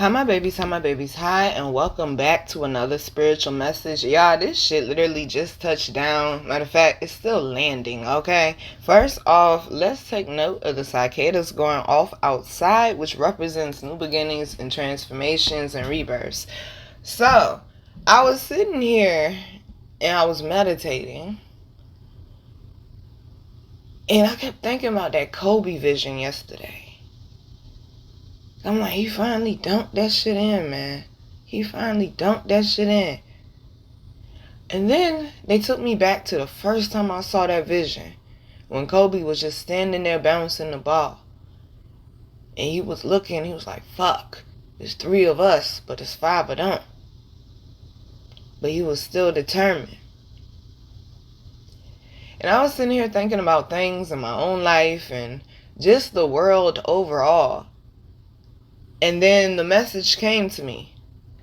Hi my babies, hi and welcome back to another spiritual message. Y'all, this shit literally just touched down. Matter of fact, it's still landing, okay? First off, let's take note of the cicadas going off outside, which represents new beginnings and transformations and rebirths. So, I was sitting here and I was meditating, and I kept thinking about that Kobe vision yesterday. I'm like, he finally dumped that shit in, man. He finally dumped that shit in. And then they took me back to the first time I saw that vision. When Kobe was just standing there bouncing the ball. And he was looking, he was like, fuck. There's 3 of us, but there's 5 of them. But he was still determined. And I was sitting here thinking about things in my own life and just the world overall. And then the message came to me.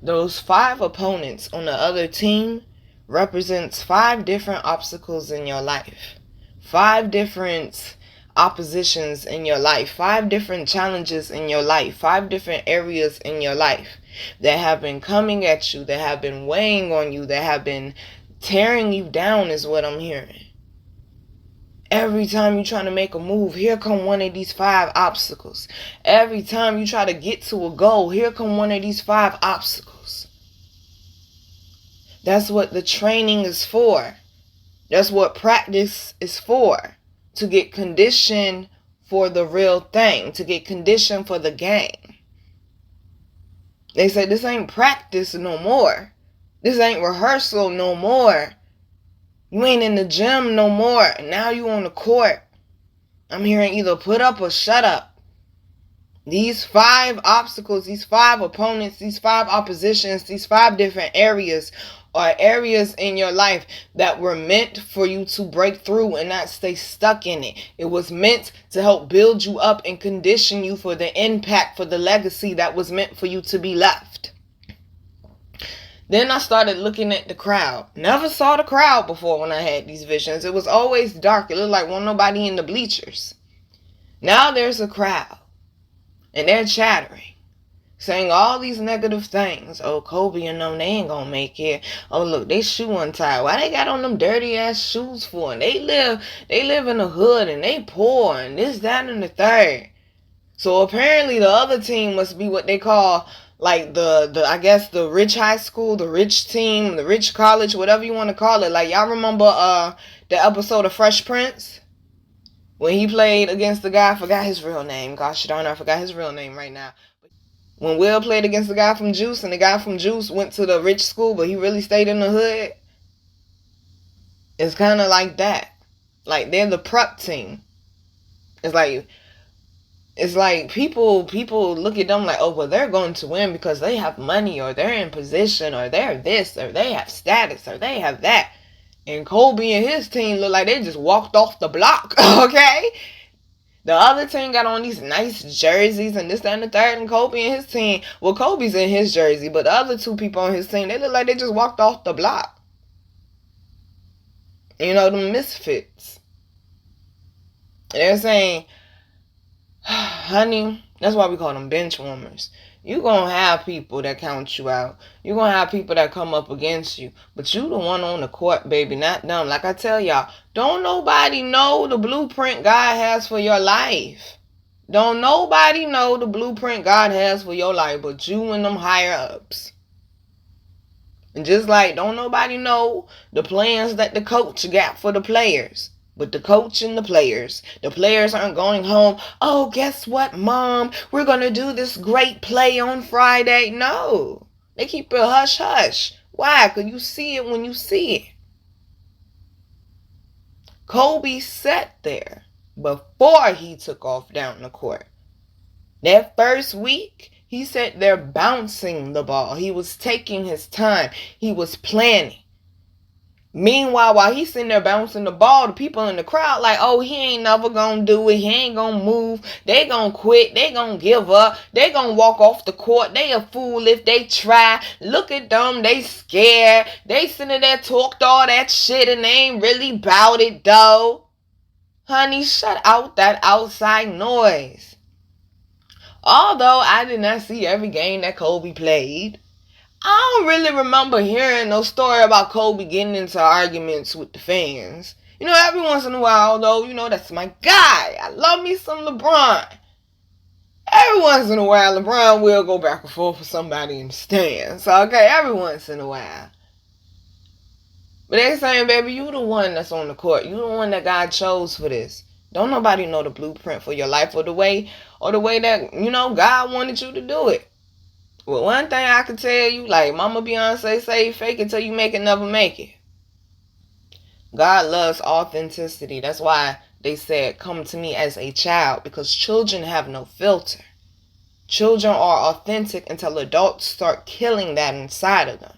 Those 5 opponents on the other team represents 5 different obstacles in your life. 5 different oppositions in your life. 5 different challenges in your life. 5 different areas in your life that have been coming at you, that have been weighing on you, that have been tearing you down is what I'm hearing. Every time you try to make a move, here come one of these 5 obstacles. Every time you try to get to a goal, here come one of these 5 obstacles. That's what the training is for. That's what practice is for. To get conditioned for the real thing. To get conditioned for the game. They say this ain't practice no more. This ain't rehearsal no more. You ain't in the gym no more. Now you on the court. I'm hearing either put up or shut up. These 5 obstacles, these 5 opponents, these 5 oppositions, these 5 different areas are areas in your life that were meant for you to break through and not stay stuck in it. It was meant to help build you up and condition you for the impact, for the legacy that was meant for you to be left. Then I started looking at the crowd. Never saw the crowd before when I had these visions. It was always dark. It looked like wasn't nobody in the bleachers. Now there's a crowd. And they're chattering. Saying all these negative things. Oh, Kobe and them, they ain't gonna make it. Oh, look, they shoe untied. Why they got on them dirty ass shoes for? And they live in the hood and they poor and this, that, and the third. So apparently the other team must be what they call like the I guess the rich high school, the rich team, the rich college, whatever you want to call it. Like y'all remember the episode of Fresh Prince? When he played against the guy, I forgot his real name. Gosh darn, I forgot his real name right now. When Will played against the guy from Juice, and the guy from Juice went to the rich school, but he really stayed in the hood. It's kind of like that. Like they're the prep team. It's like people look at them like, oh, well, they're going to win because they have money, or they're in position, or they're this, or they have status, or they have that. And Kobe and his team look like they just walked off the block, okay? The other team got on these nice jerseys and this, that, and the third. And Kobe and his team, well, Kobe's in his jersey, but the other 2 people on his team, they look like they just walked off the block. You know, the misfits. And they're saying, honey, that's why we call them bench warmers. You're going to have people that count you out. You're going to have people that come up against you. But you the one on the court, baby, not them. Like I tell y'all, don't nobody know the blueprint God has for your life. Don't nobody know the blueprint God has for your life but you and them higher ups. And just like don't nobody know the plans that the coach got for the players. But the coach and the players aren't going home. Oh, guess what, Mom? We're going to do this great play on Friday. No. They keep it hush-hush. Why? Because you see it when you see it. Kobe sat there before he took off down the court. That first week, he sat there bouncing the ball. He was taking his time. He was planning. Meanwhile, while he's sitting there bouncing the ball, the people in the crowd like, oh, he ain't never gonna do it. He ain't gonna move. They gonna quit. They gonna give up. They gonna walk off the court. They a fool if they try. Look at them. They scared. They sitting there talked all that shit and they ain't really bout it though. Honey, shut out that outside noise. Although I did not see every game that Kobe played, I don't really remember hearing no story about Kobe getting into arguments with the fans. You know, every once in a while, though, you know, that's my guy. I love me some LeBron. Every once in a while, LeBron will go back and forth with somebody in the stands. So, okay, every once in a while. But they saying, baby, you the one that's on the court. You the one that God chose for this. Don't nobody know the blueprint for your life or the way that, you know, God wanted you to do it. Well, one thing I can tell you, like Mama Beyonce say, fake it till you make it, never make it. God loves authenticity. That's why they said, come to me as a child, because children have no filter. Children are authentic until adults start killing that inside of them.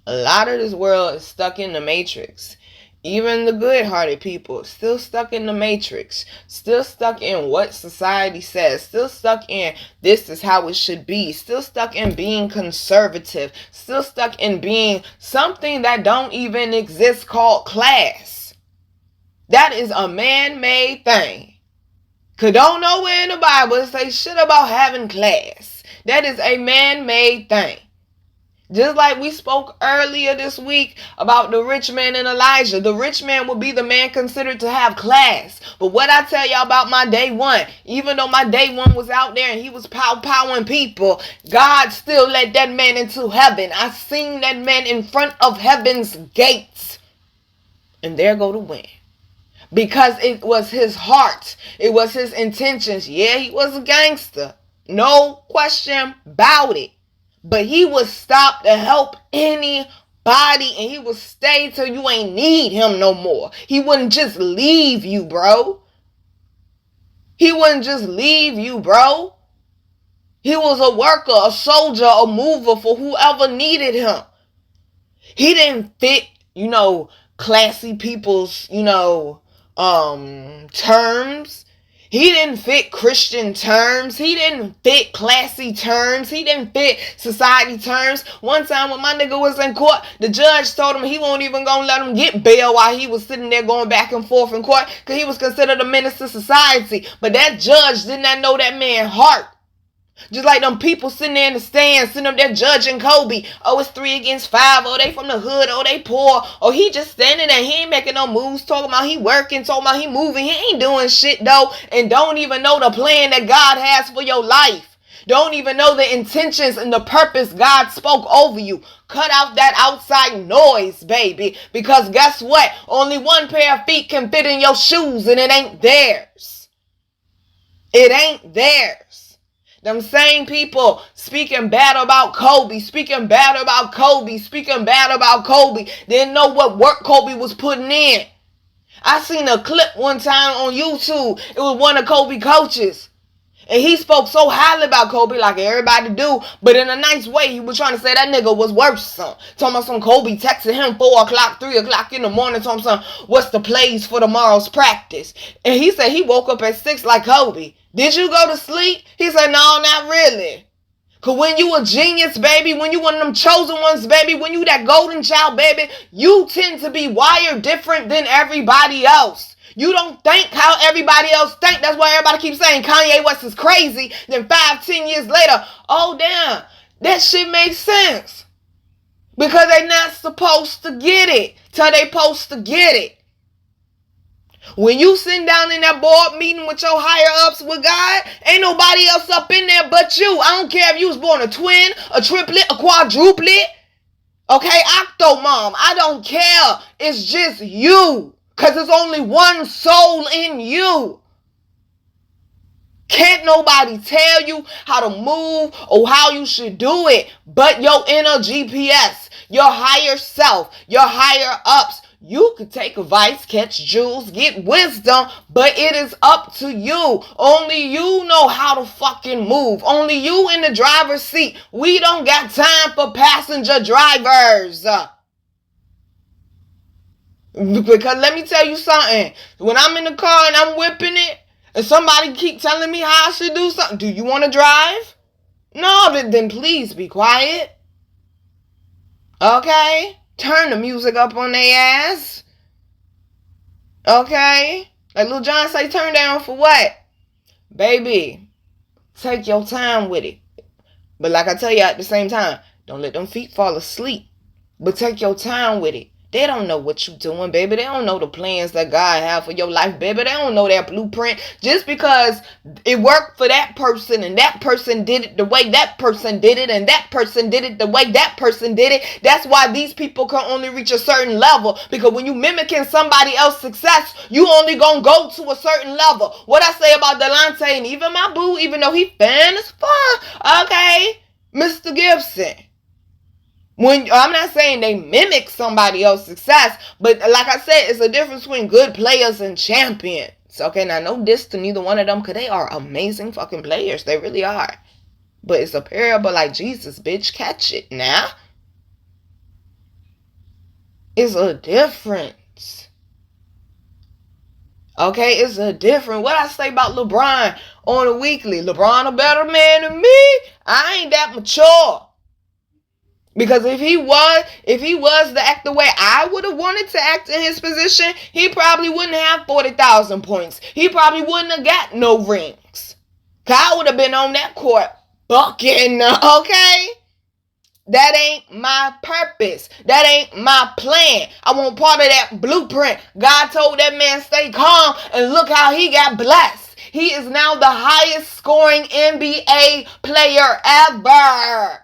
A lot of this world is stuck in the matrix. Even the good-hearted people still stuck in the matrix, still stuck in what society says, still stuck in this is how it should be, still stuck in being conservative, still stuck in being something that don't even exist called class. That is a man-made thing. Cause don't nowhere in the Bible say shit about having class. That is a man-made thing. Just like we spoke earlier this week about the rich man and Elijah. The rich man will be the man considered to have class. But what I tell y'all about my day one, even though my day one was out there and he was powering people, God still let that man into heaven. I seen that man in front of heaven's gates. And there go the win. Because it was his heart. It was his intentions. Yeah, he was a gangster. No question about it. But he would stop to help anybody, and he would stay till you ain't need him no more. He wouldn't just leave you, bro. He wouldn't just leave you, bro. He was a worker, a soldier, a mover for whoever needed him. He didn't fit, classy people's, terms. He didn't fit Christian terms. He didn't fit classy terms. He didn't fit society terms. One time when my nigga was in court, the judge told him he won't even gonna let him get bail while he was sitting there going back and forth in court because he was considered a menace to society. But that judge did not know that man's heart. Just like them people sitting there in the stands, sitting up there judging Kobe. Oh, it's 3 against 5. Oh, they from the hood. Oh, they poor. Oh, he just standing there. He ain't making no moves. Talking about he working. Talking about he moving. He ain't doing shit, though. And don't even know the plan that God has for your life. Don't even know the intentions and the purpose God spoke over you. Cut out that outside noise, baby. Because guess what? Only one pair of feet can fit in your shoes, and it ain't theirs. It ain't theirs. Them same people speaking bad about Kobe, speaking bad about Kobe, speaking bad about Kobe, didn't know what work Kobe was putting in. I seen a clip one time on YouTube. It was one of Kobe coaches. And he spoke so highly about Kobe like everybody do, but in a nice way. He was trying to say that nigga was worth some. Talking about some Kobe texting him 4 o'clock, 3 o'clock in the morning, talking about what's the plays for tomorrow's practice. And he said he woke up at 6 like Kobe. Did you go to sleep? He said, no, not really. Because when you a genius, baby, when you one of them chosen ones, baby, when you that golden child, baby, you tend to be wired different than everybody else. You don't think how everybody else think. That's why everybody keeps saying Kanye West is crazy. Then 5-10 years later, oh, damn, that shit makes sense. Because they not supposed to get it till they supposed to get it. When you sit down in that board meeting with your higher ups with God, ain't nobody else up in there but you. I don't care if you was born a twin, a triplet, a quadruplet. Okay, octo mom. I don't care. It's just you. Because there's only one soul in you. Can't nobody tell you how to move or how you should do it but your inner GPS, your higher self, your higher ups. You could take advice, catch jewels, get wisdom, but it is up to you. Only you know how to fucking move. Only you in the driver's seat. We don't got time for passenger drivers. Because let me tell you something. When I'm in the car and I'm whipping it, and somebody keep telling me how I should do something, do you want to drive? No, then please be quiet. Okay? Turn the music up on their ass. Okay? Like Lil Jon say, turn down for what? Baby, Take your time with it. But like I tell you at the same time, don't let them feet fall asleep. But take your time with it. They don't know what you're doing, baby. They don't know the plans that God have for your life, baby. They don't know that blueprint. Just because it worked for that person and that person did it the way that person did it and that person did it the way that person did it, that's why these people can only reach a certain level. Because when you mimicking somebody else's success, you only gonna go to a certain level. What I say about Delonte and even my boo, even though he fan as fuck, okay, Mr. Gibson. When I'm not saying they mimic somebody else's success, but like I said, it's a difference between good players and champions. Okay, now no diss to neither one of them, because they are amazing fucking players. They really are. But it's a parable like Jesus, bitch. Catch it now. It's a difference. Okay, it's a difference. What I say about LeBron on a weekly. LeBron a better man than me. I ain't that mature. Because if he was to act the way I would have wanted to act in his position, he probably wouldn't have 40,000 points. He probably wouldn't have got no rings. Cause I would have been on that court bucking, okay? That ain't my purpose. That ain't my plan. I want part of that blueprint. God told that man stay calm, and look how he got blessed. He is now the highest scoring NBA player ever.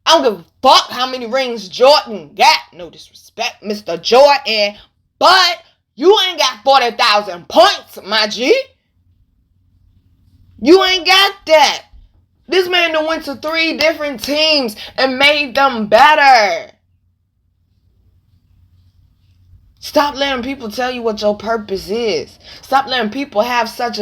I don't give a fuck how many rings Jordan got. No disrespect, Mr. Jordan. But you ain't got 40,000 points, my G. You ain't got that. This man done went to 3 different teams and made them better. Stop letting people tell you what your purpose is. Stop letting people have such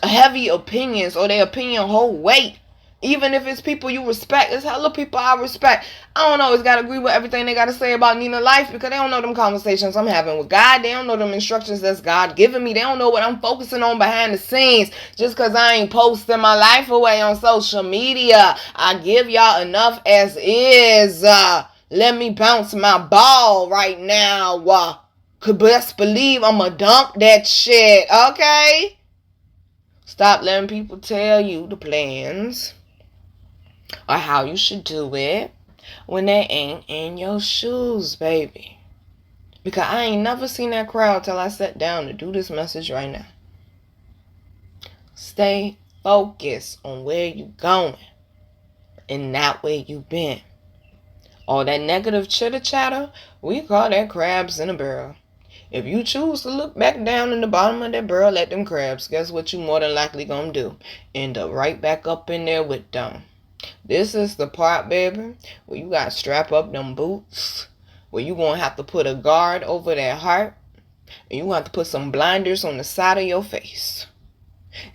heavy opinions, or their opinion hold weight. Even if it's people you respect, it's hella people I respect. I don't always gotta agree with everything they gotta say about Nina life, because they don't know them conversations I'm having with God. They don't know them instructions that's God giving me. They don't know what I'm focusing on behind the scenes. Just because I ain't posting my life away on social media, I give y'all enough as is. Let me bounce my ball right now. Could best believe I'ma dunk that shit, okay? Stop letting people tell you the plans or how you should do it when they ain't in your shoes, baby. Because I ain't never seen that crowd till I sat down to do this message right now. Stay focused on where you going and not where you been. All that negative chitter chatter, we call that crabs in a barrel. If you choose to look back down in the bottom of that barrel at them crabs, guess what you more than likely gonna do? End up right back up in there with them. This is the part, baby, where you gotta strap up them boots, where you gonna have to put a guard over that heart, and you gonna have to put some blinders on the side of your face,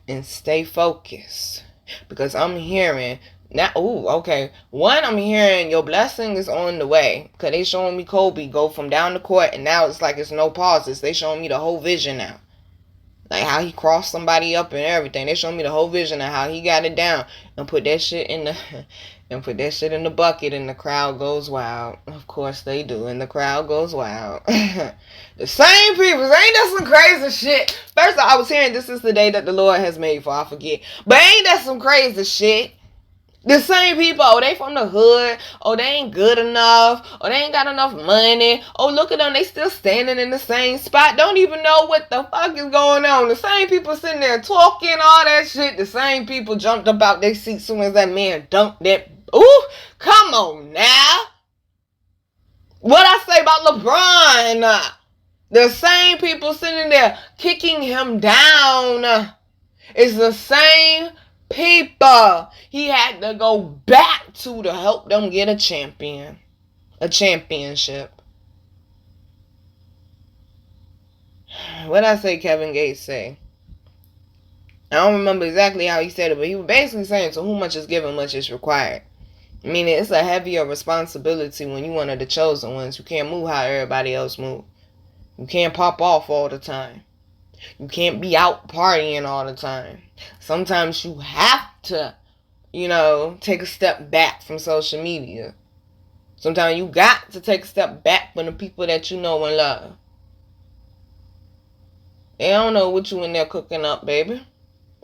and stay focused. Because I'm hearing now, one, I'm hearing your blessing is on the way, because they showing me Kobe go from down the court, and now it's like it's no pauses. They showing me the whole vision now. Like how he crossed somebody up and everything. They showed me the whole vision of how he got it down and put that shit in the bucket, and the crowd goes wild. Of course they do, and the crowd goes wild. The same people. Ain't that some crazy shit? First of all, I was hearing this is the day that the Lord has made, for I forget. But ain't that some crazy shit? The same people, they from the hood, they ain't good enough, they ain't got enough money, look at them, they still standing in the same spot, don't even know what the fuck is going on. The same people sitting there talking all that shit, the same people jumped up out their seats soon as that man dunked that. Ooh, come on now. What I say about LeBron, the same people sitting there kicking him down, it's the same people he had to go back to help them get a championship. What I say Kevin Gates say? I don't remember exactly how he said it, but he was basically saying, to whom much is given, much is required. Meaning it's a heavier responsibility when you one of the chosen ones. You can't move how everybody else move. You can't pop off all the time. You can't be out partying all the time. Sometimes you have to, take a step back from social media. Sometimes you got to take a step back from the people that you know and love. They don't know what you in there cooking up, baby.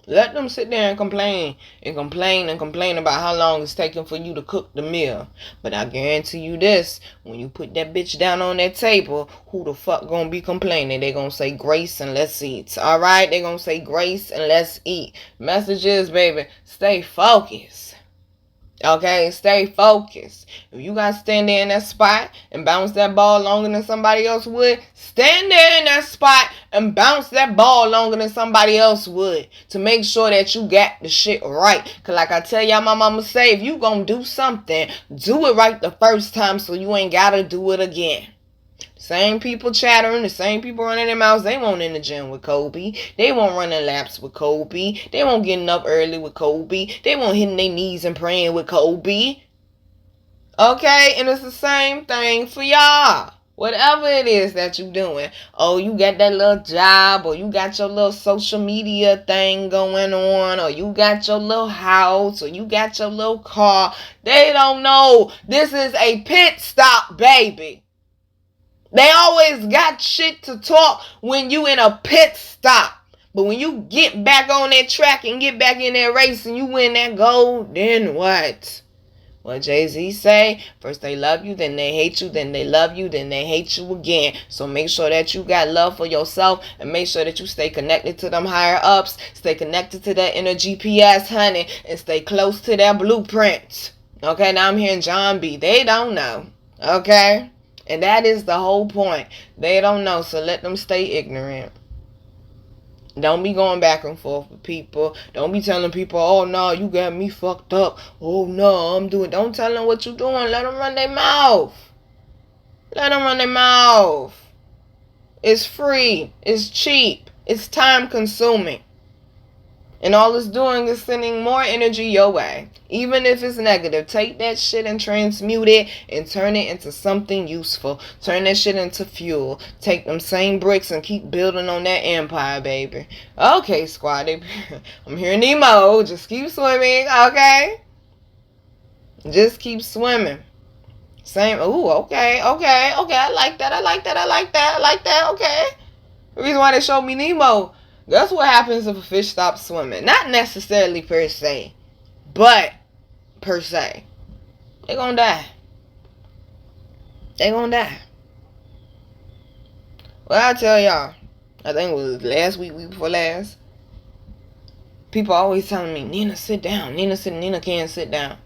Let them sit there and complain and complain and complain about how long it's taking for you to cook the meal. But I guarantee you this, when you put that bitch down on that table, who the fuck gonna be complaining? They gonna say grace and let's eat. Alright? They gonna say grace and let's eat. Message is, baby, stay focused. Okay, stay focused. If you gotta stand there in that spot and bounce that ball longer than somebody else would, stand there in that spot and bounce that ball longer than somebody else would to make sure that you got the shit right. Cause like I tell y'all, my mama say, if you gonna do something, do it right the first time so you ain't gotta do it again. Same people chattering, the same people running their mouths. They won't in the gym with Kobe. They won't running laps with Kobe. They won't getting up early with Kobe. They won't hitting their knees and praying with Kobe. Okay, and it's the same thing for y'all. Whatever it is that you doing. Oh, you got that little job, or you got your little social media thing going on, or you got your little house, or you got your little car. They don't know. This is a pit stop, baby. They always got shit to talk when you in a pit stop. But when you get back on that track and get back in that race and you win that gold, then what? What Jay-Z say? First they love you, then they hate you, then they love you, then they hate you again. So make sure that you got love for yourself and make sure that you stay connected to them higher ups. Stay connected to that inner GPS, honey, and stay close to that blueprint. Okay, now I'm hearing John B. They don't know. Okay? And that is the whole point. They don't know, so let them stay ignorant. Don't be going back and forth with people. Don't be telling people, oh, no, you got me fucked up. Oh, no, I'm doing... Don't tell them what you're doing. Let them run their mouth. Let them run their mouth. It's free. It's cheap. It's time consuming. And all it's doing is sending more energy your way. Even if it's negative, take that shit and transmute it and turn it into something useful. Turn that shit into fuel. Take them same bricks and keep building on that empire, baby. Okay, squad. I'm hearing Nemo. Just keep swimming, okay? Just keep swimming. Same. Ooh, okay. I like that, okay. The reason why they showed me Nemo, that's what happens if a fish stops swimming. Not necessarily per se, but per se. They're gonna die. They're gonna die. Well, I tell y'all, I think it was last week before last, people always telling me, Nina, sit down. Nina can't sit down.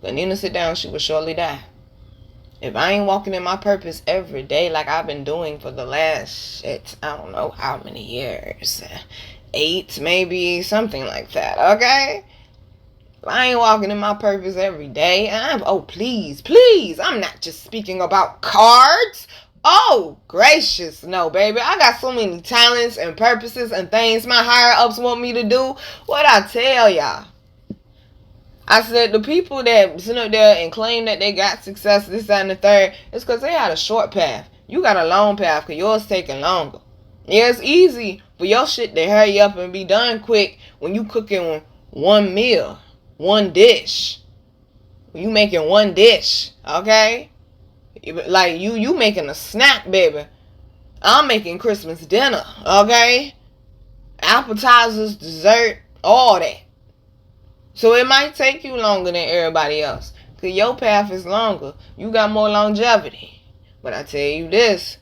But Nina sit down, she will surely die. If I ain't walking in my purpose every day like I've been doing for the last, I don't know how many years. 8, maybe, something like that, okay? If I ain't walking in my purpose every day, and please, I'm not just speaking about cards. Oh, gracious, no, baby. I got so many talents and purposes and things my higher ups want me to do. What I tell y'all? I said the people that sit up there and claim that they got success, this, that, and the third, it's because they had a short path. You got a long path because yours taking longer. Yeah, it's easy for your shit to hurry up and be done quick when you cooking one meal, one dish. When you making one dish, okay? Like you making a snack, baby. I'm making Christmas dinner, okay? Appetizers, dessert, all that. So it might take you longer than everybody else. Because your path is longer. You got more longevity. But I tell you this.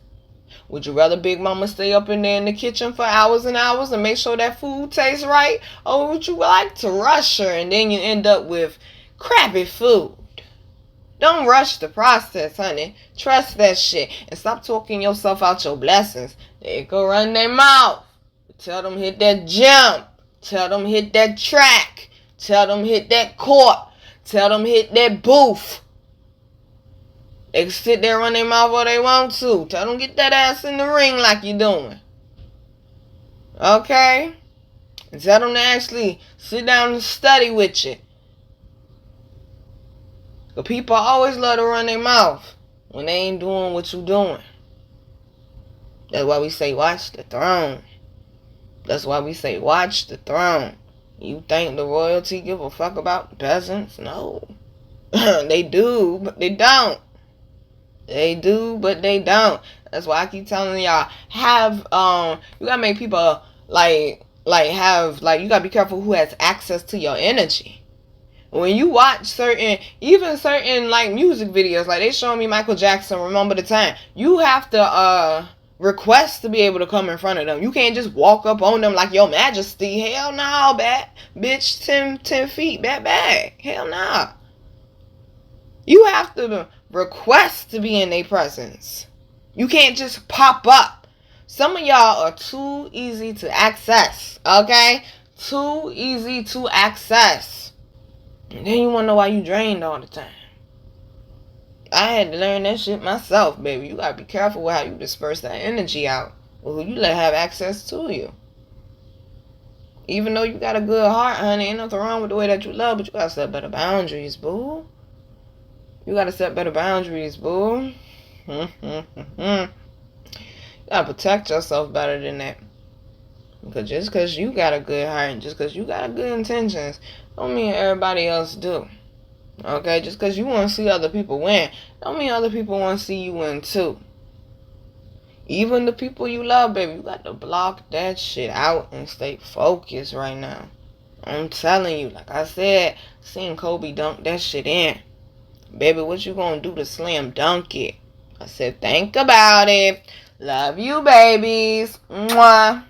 Would you rather Big Mama stay up in there in the kitchen for hours and hours and make sure that food tastes right? Or would you like to rush her and then you end up with crappy food? Don't rush the process, honey. Trust that shit. And stop talking yourself out your blessings. They go run their mouth. Tell them hit that jump. Tell them hit that track. Tell them hit that court. Tell them hit that booth. They can sit there, run their mouth all they want to. Tell them get that ass in the ring like you doing. Okay? And tell them to actually sit down and study with you. But people always love to run their mouth when they ain't doing what you doing. That's why we say watch the throne. That's why we say watch the throne. You think the royalty give a fuck about the peasants? No. They do, but they don't. They do, but they don't. That's why I keep telling y'all, you gotta make people like like you gotta be careful who has access to your energy. When you watch certain like music videos, like they showing me Michael Jackson, Remember the Time, you have to request to be able to come in front of them. You can't just walk up on them like your majesty. Hell no, bitch, 10 feet, bad. Hell no. You have to request to be in their presence. You can't just pop up. Some of y'all are too easy to access, okay? Too easy to access. And then you want to know why you drained all the time. I had to learn that shit myself, baby. You got to be careful with how you disperse that energy out, or who you let have access to you. Even though you got a good heart, honey, ain't nothing wrong with the way that you love, but you got to set better boundaries, boo. You got to set better boundaries, boo. You got to protect yourself better than that. Because just because you got a good heart and just because you got good intentions don't mean everybody else do. Okay? Just because you want to see other people win don't mean other people want to see you win too. Even the people you love, baby, you got to block that shit out and stay focused right now. I'm telling you, like I said, seeing Kobe dunk that shit in. Baby, what you gonna do to slam dunk it? I said, think about it. Love you, babies. Mwah.